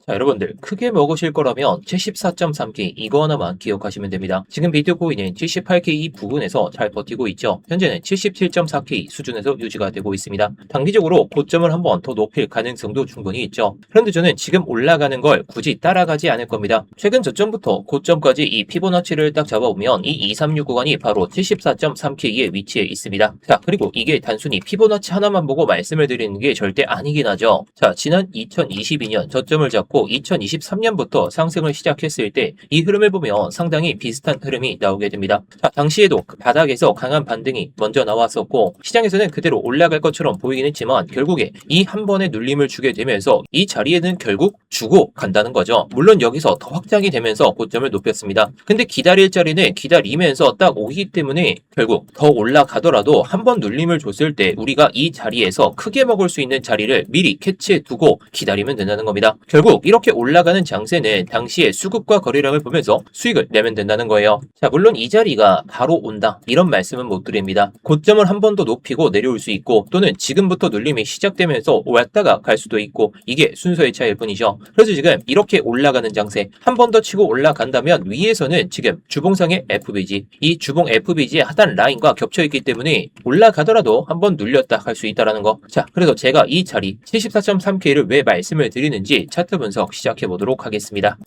자, 여러분들 크게 먹으실 거라면 74.3K 이거 하나만 기억하시면 됩니다. 지금 비트코인은 78K 이 부근에서 잘 버티고 있죠. 현재는 77.4K 수준에서 유지가 되고 있습니다. 단기적으로 고점을 한번 더 높일 가능성도 충분히 있죠. 그런데 저는 지금 올라가는 걸 굳이 따라가지 않을 겁니다. 최근 저점부터 고점까지 이 피보나치를 딱 잡아보면 이 236 구간이 바로 74.3K의 위치에 있습니다. 자, 그리고 이게 단순히 피보나치 하나만 보고 말씀을 드리는 게 절대 아니긴 하죠. 자, 지난 2022년 저점을 잡고 2023년부터 상승을 시작했을 때 이 흐름을 보면 상당히 비슷한 흐름이 나오게 됩니다. 자, 당시에도 그 바닥에서 강한 반등이 먼저 나왔었고 시장에서는 그대로 올라갈 것처럼 보이긴 했지만 결국에 이 한 번의 눌림을 주게 되면서 이 자리에는 결국 주고 간다는 거죠. 물론 여기서 더 확장이 되면서 고점을 높였습니다. 근데 기다릴 자리는 기다리면서 딱 오기 때문에 결국 더 올라가더라도 한 번 눌림을 줬을 때 우리가 이 자리에서 크게 먹을 수 있는 자리를 미리 캐치해 두고 기다리면 된다는 겁니다. 결국 이렇게 올라가는 장세는 당시의 수급과 거래량을 보면서 수익을 내면 된다는 거예요. 자, 물론 이 자리가 바로 온다 이런 말씀은 못 드립니다. 고점을 한 번 더 높이고 내려올 수 있고 또는 지금부터 눌림이 시작되면서 왔다가 갈 수도 있고 이게 순서의 차이일 뿐이죠. 그래서 지금 이렇게 올라가는 장세 한 번 더 치고 올라간다면 위에서는 지금 주봉상의 FBG 이 주봉 FBG의 하단 라인과 겹쳐 있기 때문에 올라가더라도 한 번 눌렸다 할 수 있다는 거. 자, 그래서 제가 이 자리 74.3K를 왜 말씀을 드리는지 차트 분석 시작해 보도록 하겠습니다.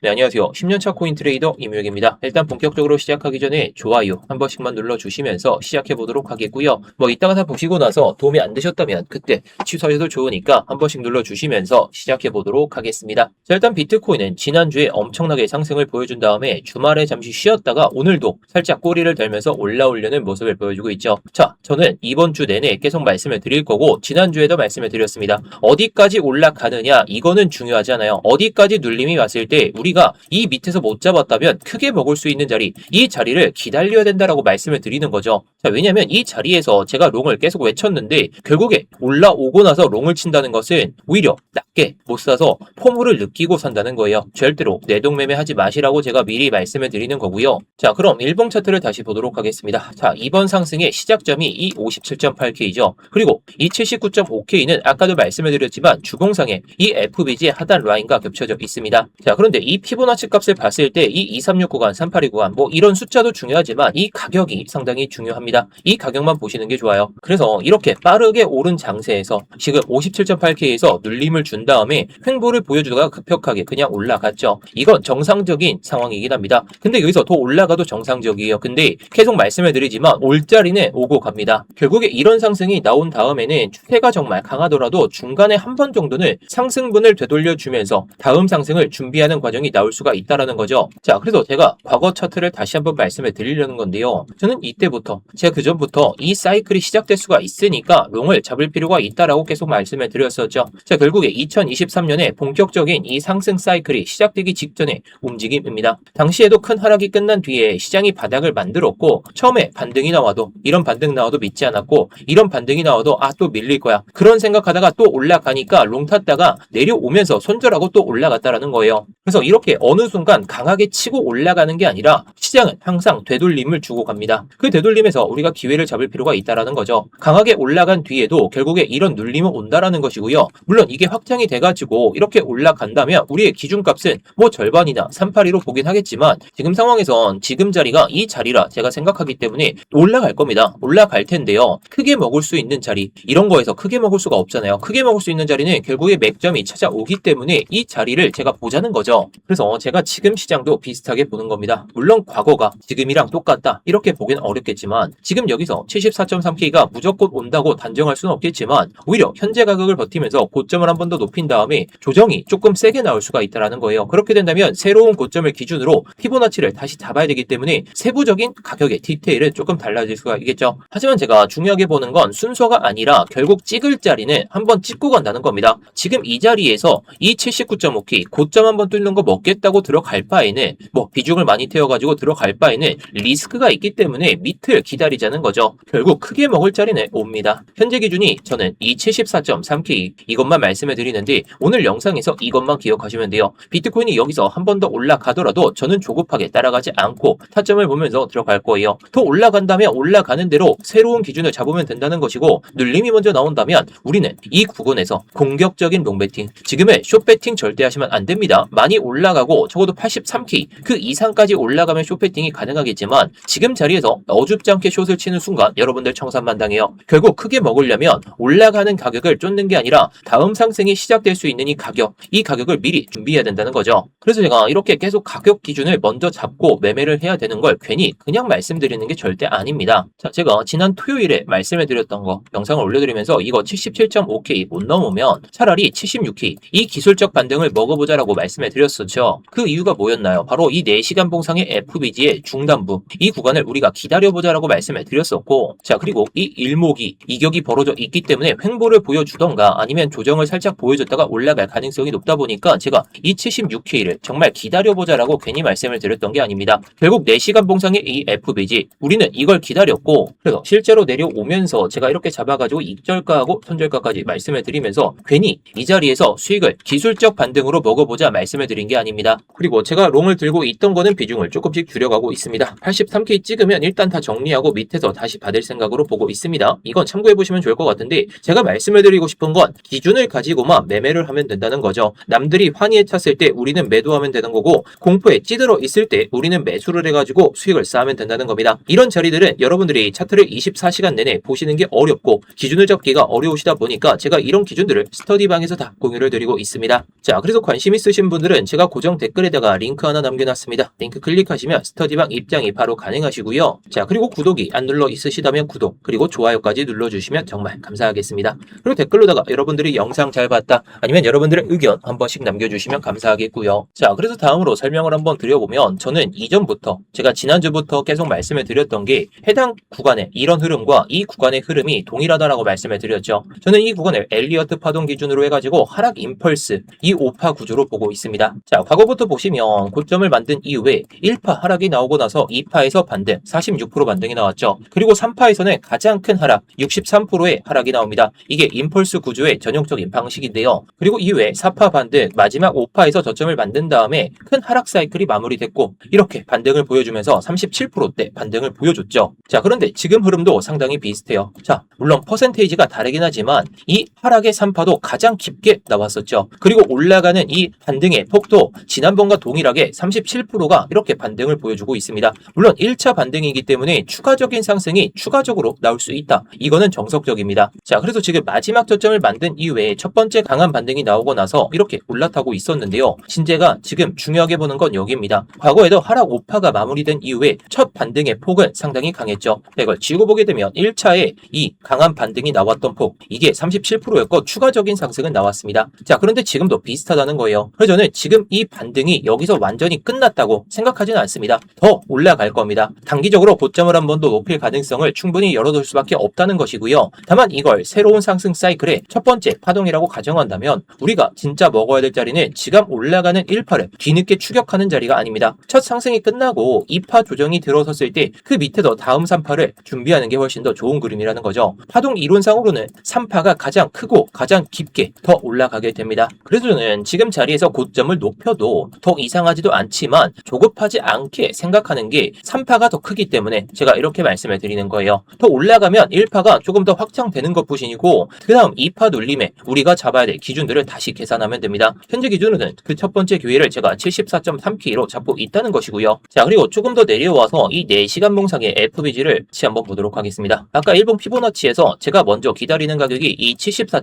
네, 안녕하세요. 10년차 코인 트레이더 이무혁입니다. 일단 본격적으로 시작하기 전에 좋아요 한 번씩만 눌러주시면서 시작해 보도록 하겠고요. 이따가 다 보시고 나서 도움이 안 되셨다면 그때 취소하셔도 좋으니까 한 번씩 눌러주시면서 시작해 보도록 하겠습니다. 자, 일단 비트코인은 지난주에 엄청나게 상승을 보여준 다음에 주말에 잠시 쉬었다가 오늘도 살짝 꼬리를 달면서 올라오려는 모습을 보여주고 있죠. 자, 저는 이번 주 내내 계속 말씀을 드릴 거고 지난주에도 말씀을 드렸습니다. 어디까지 올라가느냐 이거는 중요하지 않아요. 어디까지 눌림이 왔을 때 우리가 이 밑에서 못 잡았다면 크게 먹을 수 있는 자리, 이 자리를 기다려야 된다라고 말씀을 드리는 거죠. 자, 왜냐면 이 자리에서 제가 롱을 계속 외쳤는데 결국에 올라오고 나서 롱을 친다는 것은 오히려 낮게 못 사서 포물을 느끼고 산다는 거예요. 절대로 내동매매 하지 마시라고 제가 미리 말씀을 드리는 거고요. 자, 그럼 일봉 차트를 다시 보도록 하겠습니다. 자, 이번 상승의 시작점이 이 57.8K죠. 그리고 이 79.5K는 아까도 말씀을 드렸지만 주봉상에 이 FBG의 하단 라인과 겹쳐져 있습니다. 자, 그런데 이 피보나치 값을 봤을 때 이 236 구간, 382 구간 이런 숫자도 중요하지만 이 가격이 상당히 중요합니다. 이 가격만 보시는 게 좋아요. 그래서 이렇게 빠르게 오른 장세에서 지금 57.8K에서 눌림을 준 다음에 횡보를 보여주다가 급격하게 그냥 올라갔죠. 이건 정상적인 상황이긴 합니다. 근데 여기서 더 올라가도 정상적이에요. 근데 계속 말씀을 드리지만 올자리는 오고 갑니다. 결국에 이런 상승이 나온 다음에는 추세가 정말 강하더라도 중간에 한 번 정도는 상승분을 되돌려주면서 다음 상승을 준비하는 과정이 나올 수가 있다라는 거죠. 자, 그래서 제가 과거 차트를 다시 한번 말씀을 드리려는 건데요. 저는 이때부터 제가 그 전부터 이 사이클이 시작될 수가 있으니까 롱을 잡을 필요가 있다라고 계속 말씀을 드렸었죠. 자, 결국에 2023년에 본격적인 이 상승 사이클이 시작되기 직전의 움직임입니다. 당시에도 큰 하락이 끝난 뒤에 시장이 바닥을 만들었고 처음에 반등이 나와도 이런 반등 나와도 믿지 않았고 이런 반등이 나와도 또 밀릴 거야. 그런 생각하다가 또 올라가니까 롱 탔다가 내려오면서 손절하고 또 올라갔다라는 거예요. 그래서 이렇게 어느 순간 강하게 치고 올라가는 게 아니라 시장은 항상 되돌림을 주고 갑니다. 그 되돌림에서 우리가 기회를 잡을 필요가 있다라는 거죠. 강하게 올라간 뒤에도 결국에 이런 눌림은 온다라는 것이고요. 물론 이게 확장이 돼가지고 이렇게 올라간다면 우리의 기준값은 절반이나 382로 보긴 하겠지만 지금 상황에선 지금 자리가 이 자리라 제가 생각하기 때문에 올라갈 겁니다. 올라갈 텐데요. 크게 먹을 수 있는 자리 이런 거에서 크게 먹을 수가 없잖아요. 크게 먹을 수 있는 자리는 결국에 맥점이 찾아오기 때문에 이 자리를 제가 보자는 거죠. 그래서 제가 지금 시장도 비슷하게 보는 겁니다. 물론 과거가 지금이랑 똑같다 이렇게 보기는 어렵겠지만 지금 여기서 74.3K가 무조건 온다고 단정할 수는 없겠지만 오히려 현재 가격을 버티면서 고점을 한 번 더 높인 다음에 조정이 조금 세게 나올 수가 있다는 거예요. 그렇게 된다면 새로운 고점을 기준으로 피보나치를 다시 잡아야 되기 때문에 세부적인 가격의 디테일은 조금 달라질 수가 있겠죠. 하지만 제가 중요하게 보는 건 순서가 아니라 결국 찍을 자리는 한번 찍고 간다는 겁니다. 지금 이 자리에서 이 79.5K 고점 한번 뚫는 거 먹겠다고 들어갈 바에는 비중을 많이 태워가지고 들어갈 바에는 리스크가 있기 때문에 밑을 기다리자는 거죠. 결국 크게 먹을 자리는 옵니다. 현재 기준이 저는 이 74.3K 이것만 말씀을 드리는데 오늘 영상에서 이것만 기억하시면 돼요. 비트코인이 여기서 한 번 더 올라가더라도 저는 조급하게 따라가지 않고 타점을 보면서 들어갈 거예요. 더 올라간다면 올라가는 대로 새로운 기준을 잡으면 된다는 것이고 눌림이 먼저 나온다면 우리는 이 구간에서 공격적인 롱배팅, 지금의 숏배팅 절대 하시면 안 됩니다. 많이 올라가고 적어도 83K 그 이상까지 올라가면 숏배팅이 가능하겠지만 지금 자리에서 어줍지 않게 숏을 치는 순간 여러분들 청산만당해요. 결국 크게 먹으려면 올라가는 가격을 쫓는 게 아니라 다음 상승이 시작될 수 있는 이 가격을 미리 준비해야 된다는 거죠. 그래서 제가 이렇게 계속 가격 기준을 먼저 잡고 매매를 해야 되는 걸 괜히 그냥 말씀드리는 게 절대 아닙니다. 자, 제가 지난 토요일에 말씀을 드렸던 거 영상을 올려드리면서 이거 77.5K 못 넘으면 차라리 76K 이 기술적 반등을 먹어보자라고 말씀을 드렸었죠. 그 이유가 뭐였나요? 바로 이 4시간 봉상의 FBG의 중단부 이 구간을 우리가 기다려보자라고 말씀을 드렸었고, 자 그리고 이 일목이 이격이 벌어져 있기 때문에 횡보를 보여주던가 아니면 조정을 살짝 보여줬다가 올라갈 가능성이 높다 보니까 제가 이 76K를 정말 기다려보자라고 괜히 말씀을 드렸던 게 아닙니다. 결국 4시간 봉상의 이 FBG 우리는 이걸 기다렸고, 그래서 실제로 내려오면서 제가 이렇게 잡아가지고 익절가하고 손절가까지 말씀을 드리면서 괜히 이 자리에서 수익을 기술적 반등으로 먹어보자 말씀을 드린 게 아닙니다. 그리고 제가 롱을 들고 있던 거는 비중을 조금씩 줄여가고 있습니다. 83K 찍으면 일단 다 정리하고 밑에서 다시 받을 생각으로 보고 있습니다. 이건 참고해보시면 좋을 것 같은데 제가 말씀을 드리고 싶은 건 기준을 가지고만 매매를 하면 된다는 거죠. 남들이 환희에 찼을 때 우리는 매도하면 되는 거고 공포에 찌들어 있을 때 우리는 매수를 해가지고 수익을 쌓으면 된다는 겁니다. 이런 자리들은 여러분들이 차트를 24시간 내내 보시는 게 어렵고 기준을 잡기가 어려우시다 보니까 제가 이런 기준들을 스터디방에서 다 공유를 드리고 있습니다. 자, 그래서 관심 있으신 분들은 제가 고정 댓글에다가 링크 하나 남겨놨습니다. 링크 클릭하시면 스터디방 입장이 바로 가능하시고요. 자, 그리고 구독이 안 눌러 있으시다면 구독 그리고 좋아요까지 눌러주시면 정말 감사하겠습니다. 그리고 댓글로다가 여러분들이 영상 잘 봤다 아니면 여러분들의 의견 한 번씩 남겨주시면 감사하겠고요. 자, 그래서 다음으로 설명을 한번 드려보면 저는 이전부터 제가 지난주부터 계속 말씀을 드렸던 게 해당 구간의 이런 흐름과 이 구간의 흐름이 동일하다라고 말씀을 드렸죠. 저는 이 구간을 엘리어트 파동 기준으로 해가지고 하락 임펄스 이 5파 구조로 보고 있습니다. 자, 과거부터 보시면 고점을 만든 이후에 1파 하락이 나오고 나서 2파에서 반등 46% 반등이 나왔죠. 그리고 3파에서는 가장 큰 하락 63%의 하락이 나옵니다. 이게 임펄스 구조의 전형적인 방식인데요. 그리고 이후에 4파 반등 마지막 5파에서 저점을 만든 다음에 큰 하락 사이클이 마무리됐고 이렇게 반등을 보여주면서 37%대 반등을 보여줬죠. 자, 그런데 지금 흐름도 상당히 비슷해요. 자, 물론 퍼센테이지가 다르긴 하지만 이 하락의 3파도 가장 깊게 나왔었죠. 그리고 올라가는 이 반등의 폭도 지난번과 동일하게 37%가 이렇게 반등을 보여주고 있습니다. 물론 1차 반등이기 때문에 추가적인 상승이 추가적으로 나올 수 있다. 이거는 정석적입니다. 자, 그래서 지금 마지막 저점을 만든 이후에 첫 번째 강한 반등이 나오고 나서 이렇게 올라타고 있었는데요. 신재가 지금 중요하게 보는 건 여기입니다. 과거에도 하락 5파가 마무리된 이후에 첫 반등의 폭은 상당히 강했죠. 이걸 지우고 보게 되면 1차에 이 강한 반등이 나왔던 폭 이게 37%였고 추가적인 상승은 나왔습니다. 자, 그런데 지금도 비슷하다는 거예요. 그래서 저는 지금 이 반등이 여기서 완전히 끝났다고 생각하지는 않습니다. 더 올라갈 겁니다. 단기적으로 고점을 한 번 더 높일 가능성을 충분히 열어둘 수밖에 없다는 것이고요. 다만 이걸 새로운 상승 사이클의 첫 번째 파동이라고 가정한다면 우리가 진짜 먹어야 될 자리는 지금 올라가는 1파를 뒤늦게 추격하는 자리가 아닙니다. 첫 상승이 끝나고 2파 조정이 들어섰을 때 그 밑에서 다음 3파를 준비하는 게 훨씬 더 좋은 그림이라는 거죠. 파동 이론상으로는 3파가 가장 크고 가장 깊게 더 올라가게 됩니다. 그래서 저는 지금 자리에서 고점을 높여도 더 이상하지도 않지만 조급하지 않게 생각하는 게 3파가 더 크기 때문에 제가 이렇게 말씀을 드리는 거예요. 더 올라가면 1파가 조금 더 확장되는 것뿐이고 그 다음 2파 눌림에 우리가 잡아야 될 기준들을 다시 계산하면 됩니다. 현재 기준으로는 그 첫 번째 기회를 제가 74.3K로 잡고 있다는 것이고요. 자, 그리고 조금 더 내려와서 이 4시간 봉상의 FBG를 한번 보도록 하겠습니다. 아까 일봉 피보나치에서 제가 먼저 기다리는 가격이 이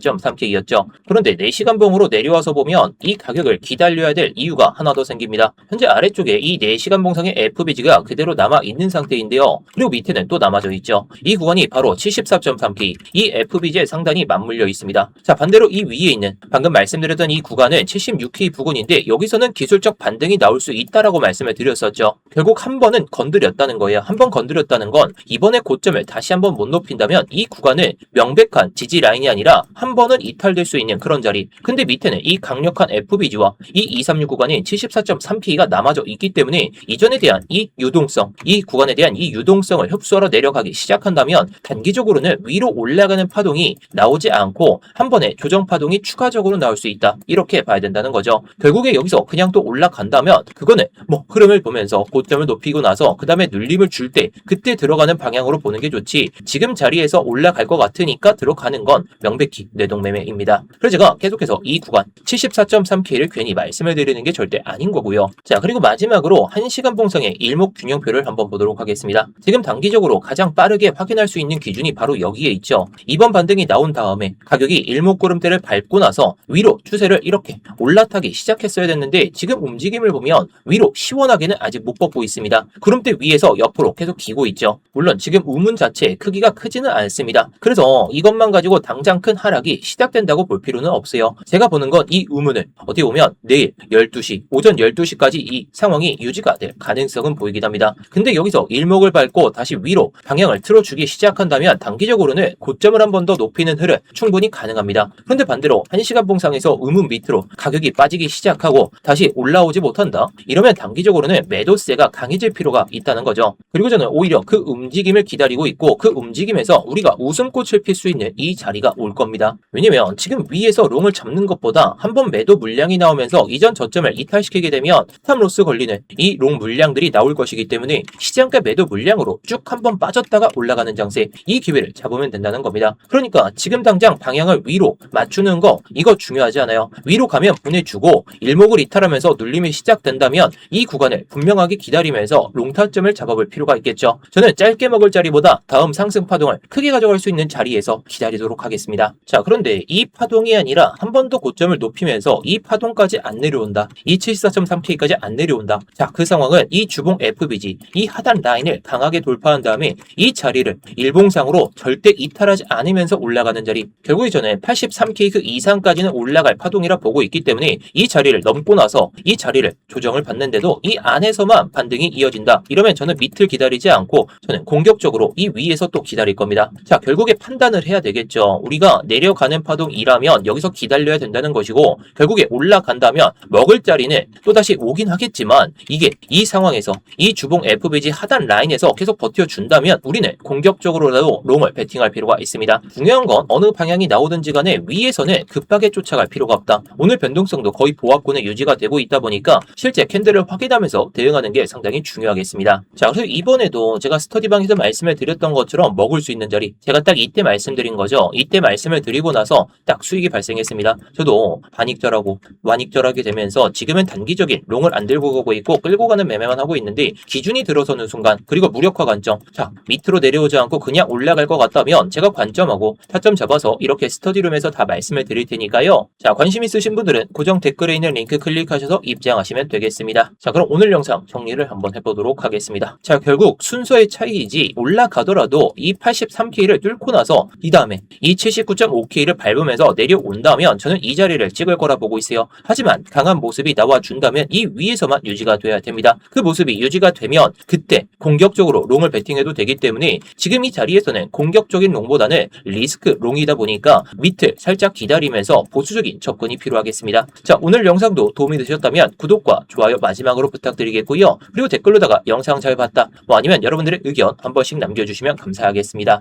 74.3K였죠. 그런데 4시간 봉으로 내려와서 보면 이 가격을 기다려야 될 이유가 하나 더 생깁니다. 현재 아래쪽에 이 4시간 봉상의 FBG가 그대로 남아있는 상태인데요. 그리고 밑에는 또 남아져 있죠. 이 구간이 바로 74.3K 이 FBG에 상당히 맞물려 있습니다. 자, 반대로 이 위에 있는 방금 말씀드렸던 이 구간은 76K 부근인데 여기서는 기술적 반등이 나올 수 있다라고 말씀을 드렸었죠. 결국 한 번은 건드렸다는 거예요. 한 번 건드렸다는 건 이번에 고점을 다시 한번 못 높인다면 이 구간은 명백한 지지 라인이 아니라 한 번은 이탈될 수 있는 그런 자리. 근데 밑에는 이 강력한 FBG와 이 2, 입감류 구간인 74.3K가 남아져 있기 때문에 이전에 대한 이 유동성, 이 구간에 대한 이 유동성을 흡수하러 내려가기 시작한다면 단기적으로는 위로 올라가는 파동이 나오지 않고 한 번에 조정 파동이 추가적으로 나올 수 있다. 이렇게 봐야 된다는 거죠. 결국에 여기서 그냥 또 올라간다면 그거는 뭐 흐름을 보면서 고점을 높이고 나서 그 다음에 눌림을 줄 때 그때 들어가는 방향으로 보는 게 좋지, 지금 자리에서 올라갈 것 같으니까 들어가는 건 명백히 뇌동매매입니다. 그래서 제가 계속해서 이 구간 74.3K를 괜히 말씀을 드리는 게 절대 아닌 거고요. 자, 그리고 마지막으로 1시간 봉상의 일목균형표를 한번 보도록 하겠습니다. 지금 단기적으로 가장 빠르게 확인할 수 있는 기준이 바로 여기에 있죠. 이번 반등이 나온 다음에 가격이 일목구름대를 밟고 나서 위로 추세를 이렇게 올라타기 시작했어야 됐는데 지금 움직임을 보면 위로 시원하게는 아직 못 뻗고 있습니다. 구름대 위에서 옆으로 계속 기고 있죠. 물론 지금 우문 자체의 크기가 크지는 않습니다. 그래서 이것만 가지고 당장 큰 하락이 시작된다고 볼 필요는 없어요. 제가 보는 건 이 우문을 어떻게 보면 내일 12시, 오전 12시까지 이 상황이 유지가 될 가능성은 보이긴 합니다. 근데 여기서 일목을 밟고 다시 위로 방향을 틀어주기 시작한다면 단기적으로는 고점을 한 번 더 높이는 흐름 충분히 가능합니다. 그런데 반대로 1시간 봉상에서 우문 밑으로 가격이 빠지기 시작하고 다시 올라오지 못한다? 이러면 단기적으로는 매도세가 강해질 필요가 있다는 거죠. 그리고 저는 오히려 그 움직임을 기다리고 있고 그 움직임에서 우리가 웃음꽃을 필 수 있는 이 자리가 올 겁니다. 왜냐면 지금 위에서 롱을 잡는 것보다 한번 매도 물량이 나오면서 이전 저점을 이탈시키게 되면 스탑로스 걸리는 이 롱 물량들이 나올 것이기 때문에 시장가 매도 물량으로 쭉 한번 빠졌다가 올라가는 장세, 이 기회를 잡으면 된다는 겁니다. 그러니까 지금 당장 방향을 위로 맞추는 거 이거 중요하지 않아요. 위로 가면 보내주고 일목을 이탈하면서 눌림이 시작된다면 이 구간을 분명하게 기다리면서 롱타점을 잡아볼 필요가 있겠죠. 저는 짧게 먹을 자리보다 다음 상승 파동을 크게 가져갈 수 있는 자리에서 기다리도록 하겠습니다. 자, 그런데 이 파동이 아니라 한 번 더 고점을 높이면서 이 파동까지 안 내려온다. 이 74.3K까지 안 내려온다. 자, 그 상황은 이 주봉 FBG, 이 하단 라인을 강하게 돌파한 다음에 이 자리를 일봉상으로 절대 이탈하지 않으면서 올라가는 자리, 결국에 저는 83K 그 이상까지는 올라갈 파동이라 보고 있기 때문에 이 자리를 넘고 나서 이 자리를 조정을 받는데도 이 안에서만 반등이 이어진다. 이러면 저는 밑을 기다리지 않고 저는 공격적으로 이 위에서 또 기다릴 겁니다. 자, 결국에 판단을 해야 되겠죠. 우리가 내려가는 파동이라면 여기서 기다려야 된다는 것이고, 결국에 올라간다면 먹을 자리는 또다시 오긴 하겠지만 이게 이 상황에서 이 주봉 FBG 하단 라인에서 계속 버텨준다면 우리는 공격적으로라도 롱을 베팅할 필요가 있습니다. 중요한 건 어느 방향이 나오든지 간에 위에서는 급하게 쫓아갈 필요가 없다. 오늘 변동성도 거의 보합권에 유지가 되고 있다 보니까 실제 캔들을 확인하면서 대응하는 게 상당히 중요하겠습니다. 자, 그래서 이번에도 제가 스터디방에서 말씀을 드렸던 것처럼 먹을 수 있는 자리, 제가 딱 이때 말씀드린 거죠. 이때 말씀을 드리고 나서 딱 수익이 발생했습니다. 저도 반익절하고 완익절하게 되면서 지금은 단기적인 롱을 안 들고 가고 있고 끌고 가는 매매만 하고 있는데 기준이 들어서는 순간, 그리고 무력화 관점, 자, 밑으로 내려오지 않고 그냥 올라갈 것 같다면 제가 관점하고 타점 잡아서 이렇게 스터디룸에서 다 말씀을 드릴 테니까요. 자, 관심 있으신 분들은 고정 댓글에 있는 링크 클릭하셔서 입장하시면 되겠습니다. 자, 그럼 오늘 영상 정리를 한번 해보도록 하겠습니다. 자, 결국 순서의 차이이지 올라가더라도 이 83K를 뚫고 나서 이 다음에 이 79.5K를 밟으면서 내려온다면 저는 이 자리를 찍을 거라 보고 있어요. 하지만 강한 모습이 나와준다면 이 위에서만 유지가 돼야 됩니다. 그 모습이 유지가 되면 그때 공격적으로 롱을 베팅해도 되기 때문에 지금 이 자리에서는 공격적인 롱보다는 리스크 롱이다 보니까 밑을 살짝 기다리면서 보수적인 접근이 필요하겠습니다. 자, 오늘 영상도 도움이 되셨다면 구독과 좋아요 마지막으로 부탁드리겠고요. 그리고 댓글로다가 영상 잘 봤다, 뭐 아니면 여러분들의 의견 한 번씩 남겨주시면 감사하겠습니다.